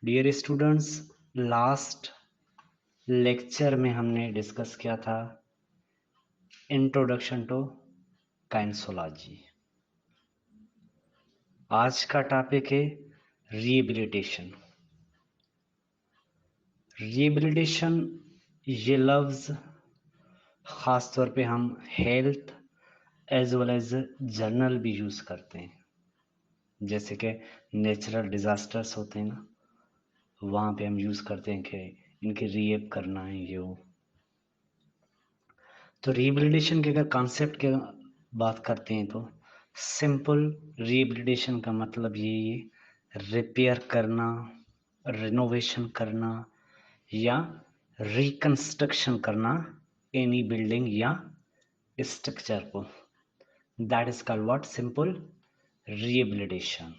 Dear students, last lecture में हमने discuss किया था इंट्रोडक्शन टू काइनेसोलॉजी। आज का टॉपिक है रिहेबिलिटेशन। रिहेबिलिटेशन ये लफ्ज़ ख़ास तौर पे हम health as well as journal भी यूज़ करते हैं, जैसे कि नेचुरल डिज़ास्टर्स होते हैं ना, वहाँ पे हम यूज़ करते हैं कि इनकी रिहेब करना है ये वो। तो रिहेबिलिटेशन के अगर कॉन्सेप्ट की बात करते हैं तो सिंपल रिहेबिलिटेशन का मतलब यही है, रिपेयर करना, रिनोवेशन करना या रिकंस्ट्रक्शन करना एनी बिल्डिंग या स्ट्रक्चर को। That is called what? Simple rehabilitation.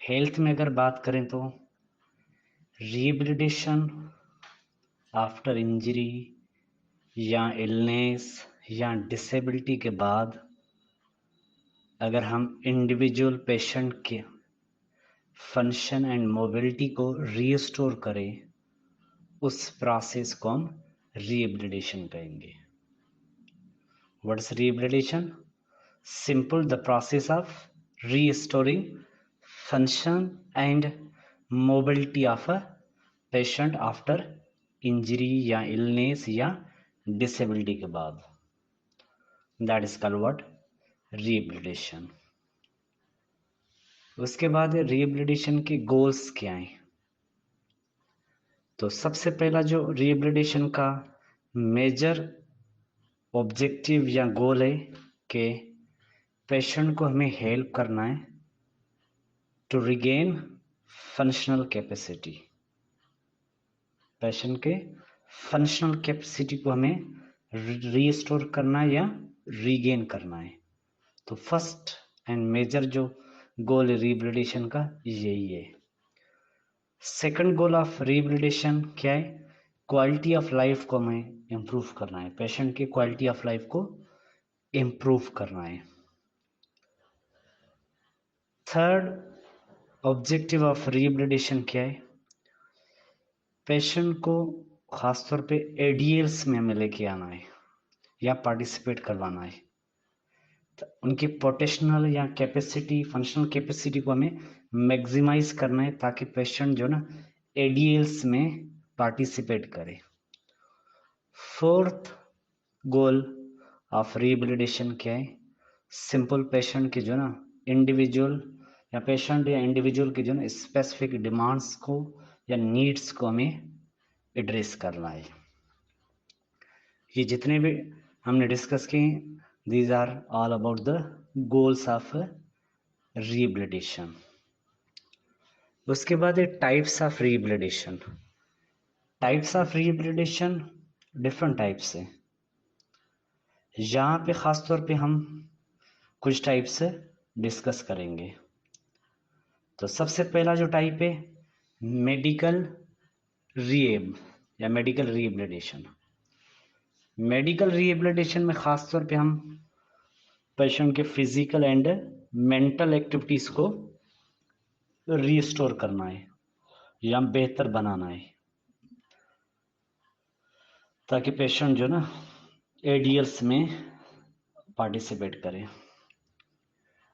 Health में अगर बात करें तो रिहेबिलिटेशन आफ्टर इंजरी या इलनेस या डिसेबिलिटी के बाद अगर हम इंडिविजुअल पेशेंट के फंक्शन एंड मोबिलिटी को रीस्टोर करें, उस प्रोसेस को हम रिहेबिलिटेशन कहेंगे। What is rehabilitation? Simple the process of restoring function and mobility of a patient after injury या इलनेस या डिसेबिलिटी के बाद। That is called what? Rehabilitation. उसके बाद रिहेबिलिटेशन के गोल्स क्या हैं? तो सबसे पहला जो रिहेबिलिटेशन का मेजर ऑब्जेक्टिव या गोल है कि पेशेंट को हमें हेल्प करना है to regain functional capacity. Patient के फंक्शनल कैपेसिटी को हमें रीस्टोर करना है या रीगेन करना है। तो फर्स्ट एंड मेजर जो गोल है रिहेबिलिटेशन का यही है। सेकंड गोल ऑफ रिहेबिलिटेशन क्या है? क्वालिटी ऑफ लाइफ को हमें इम्प्रूव करना है, पेशेंट की क्वालिटी ऑफ लाइफ को इम्प्रूव करना है। थर्ड ऑब्जेक्टिव ऑफ रिहेबिलिटेशन क्या है? पेशेंट को खासतौर पे एडीएल्स में हमें लेके आना है या पार्टिसिपेट करवाना है। तो उनकी पोटेंशियल या कैपेसिटी, फंक्शनल कैपेसिटी को हमें मैक्सिमाइज करना है ताकि पेशेंट जो ना एडीएल्स में पार्टिसिपेट करे। फोर्थ गोल ऑफ रिहेबिलिटेशन क्या है? सिंपल पेशेंट के जो ना इंडिविजुअल या पेशेंट या इंडिविजुअल के जो ना स्पेसिफिक डिमांड्स को या नीड्स को हमें एड्रेस करना है। ये जितने भी हमने डिस्कस किए, these are all about the goals of rehabilitation. उसके बाद है types of rehabilitation. Types of rehabilitation different types है। यहाँ पे खास तौर पे हम कुछ टाइप्स डिस्कस करेंगे। तो सबसे पहला जो टाइप है मेडिकल रिहेब या मेडिकल रिहेबिलिटेशन। मेडिकल रिहेबिलिटेशन में खास तौर पे हम पेशेंट के फिजिकल एंड मेंटल एक्टिविटीज को रीस्टोर करना है या बेहतर बनाना है ताकि पेशेंट जो ना एडीएल्स में पार्टिसिपेट करे।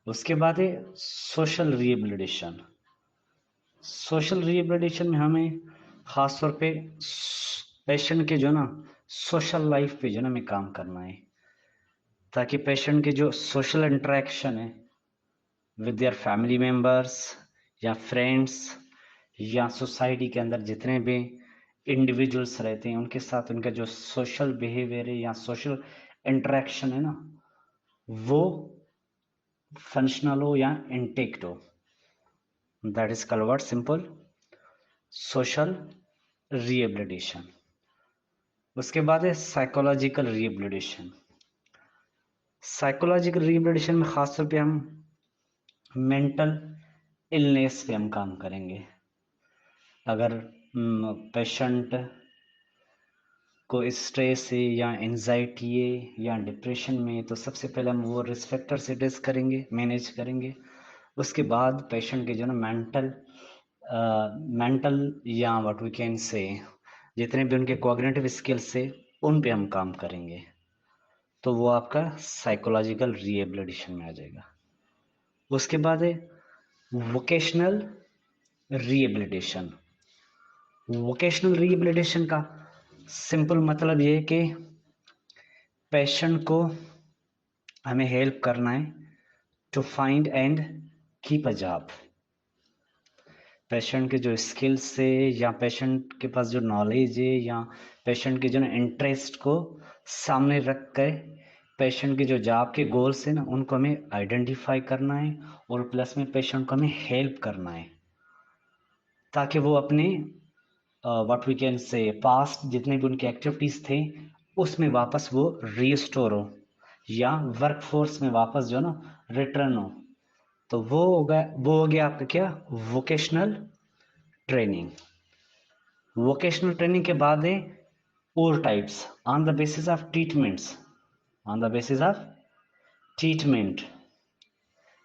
उसके बाद है सोशल रिहेबिलिटेशन। सोशल रिहेबिलिटेशन में हमें खास तौर पे पेशेंट के जो ना सोशल लाइफ पे जो ना हमें काम करना है ताकि पेशेंट के जो सोशल इंटरेक्शन है विद देयर फैमिली मेम्बर्स या फ्रेंड्स या सोसाइटी के अंदर जितने भी इंडिविजुअल्स रहते हैं उनके साथ उनका जो सोशल बिहेवियर है या सोशल इंटरेक्शन है ना, वो फंक्शनल हो या इंटेक्ट हो। That is called what? Simple social rehabilitation. उसके बाद है साइकोलॉजिकल रिहेबिलिटेशन। साइकोलॉजिकल रिहेबिलिटेशन में खासतौर पे हम मेंटल इलनेस पे हम काम करेंगे। अगर पेशेंट को स्ट्रेस है या एंजाइटी है या डिप्रेशन में, तो सबसे पहले हम वो रिस्क फैक्टर से एड्रेस करेंगे, मैनेज करेंगे। उसके बाद पेशेंट के जो ना मेंटल मेंटल या व्हाट वी कैन से जितने भी उनके कॉग्निटिव स्किल्स से उन पे हम काम करेंगे, तो वो आपका साइकोलॉजिकल रिहेबिलिटेशन में आ जाएगा। उसके बाद है वोकेशनल रिहेबिलिटेशन। वोकेशनल रिहेबिलिटेशन का सिंपल मतलब ये है कि पेशेंट को हमें हेल्प करना है to find and keep a job. Patient के जो स्किल्स है या पेशेंट के पास जो नॉलेज है या पेशेंट के जो इंटरेस्ट को सामने रख कर पेशेंट के जो जॉब के गोल्स है ना उनको हमें आइडेंटिफाई करना है और प्लस में पेशेंट को हमें हेल्प करना है ताकि वो अपने what we can say past जितने भी उनके एक्टिविटीज थे उसमें वापस वो रीस्टोर हो या वर्कफोर्स में वापस जो ना रिटर्न हो। तो वो हो गया आपका क्या वोकेशनल ट्रेनिंग। वोकेशनल ट्रेनिंग के बाद है और types on the basis of treatments, on the basis of treatment,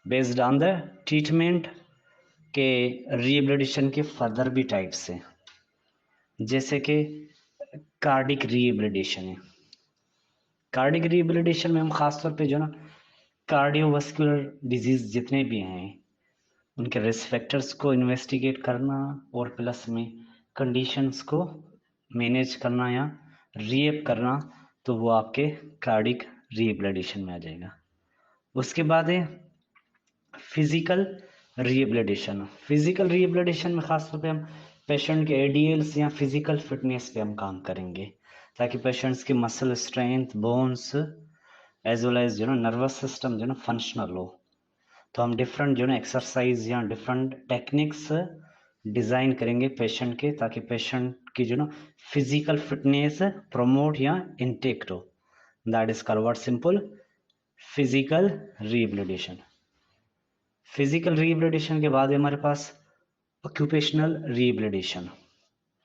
based on the treatment के रिहेबिलिटेशन के फर्दर भी टाइप्स हैं, जैसे कि कार्डिक रिहेबिलिटेशन है। कार्डिक रिहेबिलिटेशन में हम खासतौर पे जो ना कार्डियोवास्कुलर डिजीज जितने भी हैं उनके रिस्क फैक्टर्स को इन्वेस्टिगेट करना और प्लस में कंडीशंस को मैनेज करना या रिहेब करना, तो वो आपके कार्डिक रिहेबिलिटेशन में आ जाएगा। उसके बाद है फिजिकल रिहेबिलिटेशन। फिजिकल रिहेबिलिटेशन में खासतौर पे हम पेशेंट के एडीएल्स या फिजिकल फिटनेस पे हम काम करेंगे ताकि पेशेंट्स की muscle strength, bones as well as जो ना नर्वस सिस्टम जो ना फंक्शनल हो। तो हम डिफरेंट जो ना एक्सरसाइज या डिफरेंट टेक्निक्स डिजाइन करेंगे पेशेंट के ताकि पेशेंट की जो ना फिजिकल फिटनेस प्रमोट या इंटेक्ट हो। That is called what simple physical rehabilitation. Physical rehabilitation के बाद हमारे पास ऑक्यूपेशनल रिहेबिलिटेशन।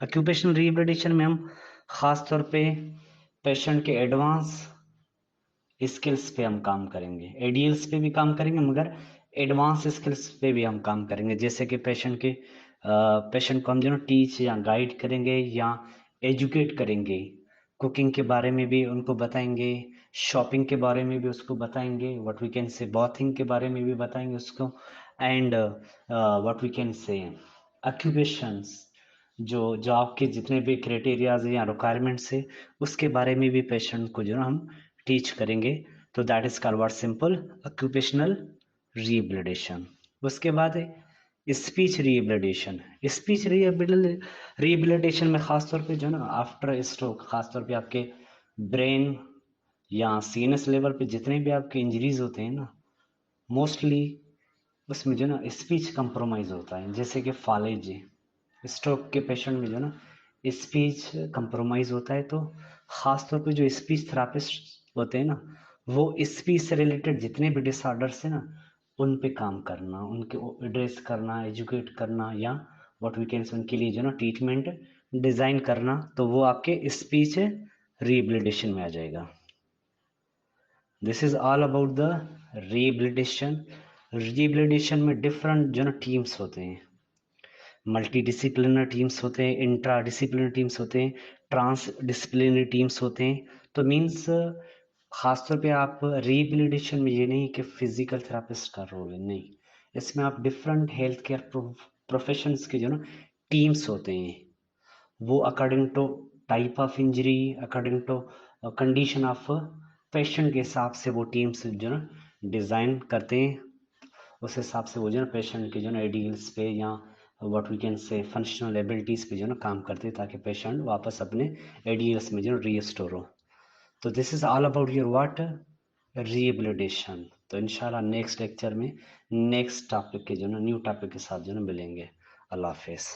ऑक्यूपेशनल रिहेबिलिटेशन में हम खास तौर पे पेशेंट के एडवांस स्किल्स पे हम काम करेंगे, एडीएल्स पे भी काम करेंगे मगर एडवांस स्किल्स पे भी हम काम करेंगे, जैसे कि पेशेंट को हम जो टीच या गाइड करेंगे या एजुकेट करेंगे, कुकिंग के बारे में भी उनको बताएंगे, शॉपिंग के बारे में भी उसको बताएंगे, व्हाट वी कैन से बॉथिंग के बारे में भी बताएंगे उसको, and what we can say occupations जो जॉब के जितने भी क्राइटेरियाज या रिक्वायरमेंट्स है उसके बारे में भी पेशेंट को जो हम टीच करेंगे। तो that is called what simple occupational rehabilitation. उसके बाद है स्पीच रिहेबिलिटेशन। स्पीच रिहेबिलिटेशन में खासतौर पे जो ना आफ्टर स्ट्रोक खासतौर पे आपके ब्रेन या सीएनएस लेवल पे जितने भी आपके इंजरीज होते हैं ना मोस्टली उसमें जो ना स्पीच कंप्रोमाइज होता है, जैसे कि फालेजी स्ट्रोक के पेशेंट में जो ना स्पीच कंप्रोमाइज होता है। तो खासतौर पे जो स्पीच थेरापिस्ट होते हैं ना वो स्पीच से रिलेटेड जितने भी डिसऑर्डर्स है ना उन पे काम करना, उनके एड्रेस करना, एजुकेट करना या व्हाट वी कैन उनके लिए जो ना ट्रीटमेंट डिजाइन करना, तो वो आपके स्पीच रिहेबिलिटेशन में आ जाएगा। This is all about the rehabilitation. Rehabilitation में डिफरेंट जो ना टीम्स होते हैं, मल्टी डिसिप्लिनरी टीम्स होते हैं, इंट्रा डिसिप्लिनरी टीम्स होते हैं, ट्रांस डिसिप्लिनरी टीम्स होते हैं। तो मीन्स खासतौर पे आप रिहेबिलिटेशन में ये नहीं कि फिजिकल थेरापिस्ट का रोल है, नहीं, इसमें आप डिफरेंट हेल्थ केयर प्रोफेशंस के जो ना टीम्स होते हैं वो according to type of injury, according to condition of patient के हिसाब से वो टीम्स जो ना डिज़ाइन करते हैं। उस हिसाब से वो जो ना पेशेंट के जो ना आइडियल्स पे या what we can say functional abilities पे जो ना काम करते हैं ताकि पेशेंट वापस अपने आइडियल्स में जो रीस्टोर हो। तो this is all about your what rehabilitation. तो इंशाल्लाह नेक्स्ट लेक्चर में नेक्स्ट टॉपिक के जो ना न्यू टॉपिक के साथ जो ना मिलेंगे। अल्लाह हाफिज़।